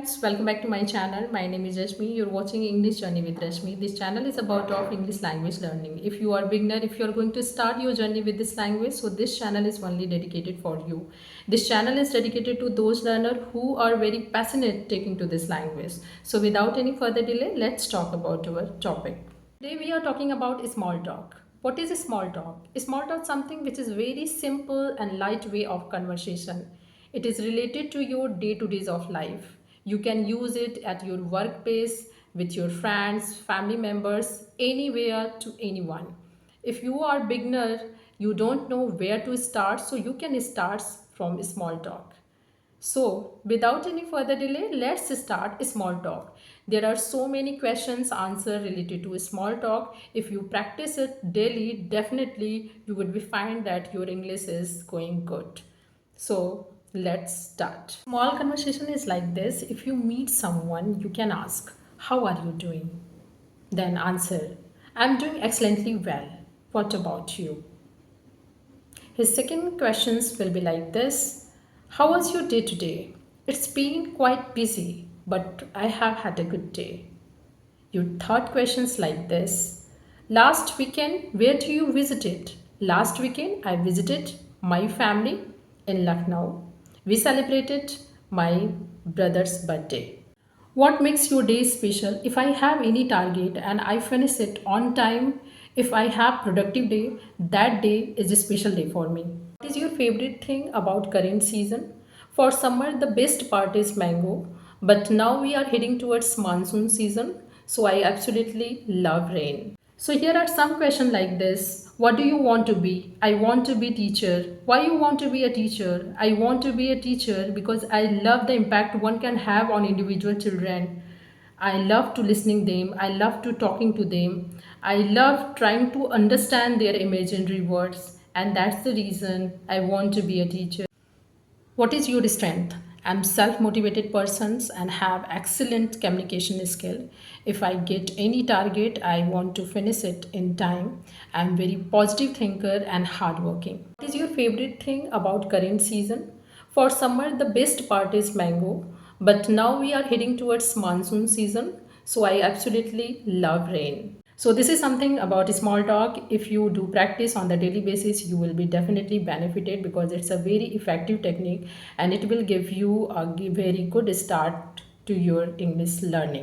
Friends, welcome back to my channel. My name is Rashmi. You're watching English Journey with Rashmi. This channel is about of English language learning. If you are beginner, if you are going to start your journey with this language, so this channel is only dedicated for you. This channel is dedicated to those learners who are very passionate taking to this language. So without any further delay, let's talk about our topic. Today we are talking about small talk. What is a small talk? A small talk is something which is very simple and light way of conversation. It is related to your day-to-days of life. You can use it at your workplace, with your friends, family members, anywhere to anyone. If you are beginner, you don't know where to start, so you can start from small talk. So, without any further delay, let's start a small talk. There are so many questions answer related to a small talk. If you practice it daily, definitely you would be find that your English is going good. So, let's start. Small conversation is like this. If you meet someone, you can ask, "How are you doing?" Then answer, "I'm doing excellently well. What about you?" His second questions will be like this. How was your day today? It's been quite busy, but I have had a good day. Your third questions like this. Last weekend, where do you visit it? Last weekend, I visited my family in Lucknow. We celebrated my brother's birthday. What makes your day special? If I have any target and I finish it on time, if I have productive day, that day is a special day for me. What is your favorite thing about current season? For summer, the best part is mango, but now we are heading towards monsoon season, so I absolutely love rain. So here are some questions like this. What do you want to be? I want to be teacher. Why you want to be a teacher? I want to be a teacher because I love the impact one can have on individual children. I love to listening them. I love to talking to them. I love trying to understand their imaginary words, and that's the reason I want to be a teacher. What is your strength? I'm self-motivated persons and have excellent communication skill. If I get any target, I want to finish it in time. I'm very positive thinker and hardworking. What is your favorite thing about current season? For summer, the best part is mango, but now we are heading towards monsoon season, so I absolutely love rain. So this is something about small talk. If you do practice on the daily basis, you will be definitely benefited because it's a very effective technique and it will give you a very good start to your English learning.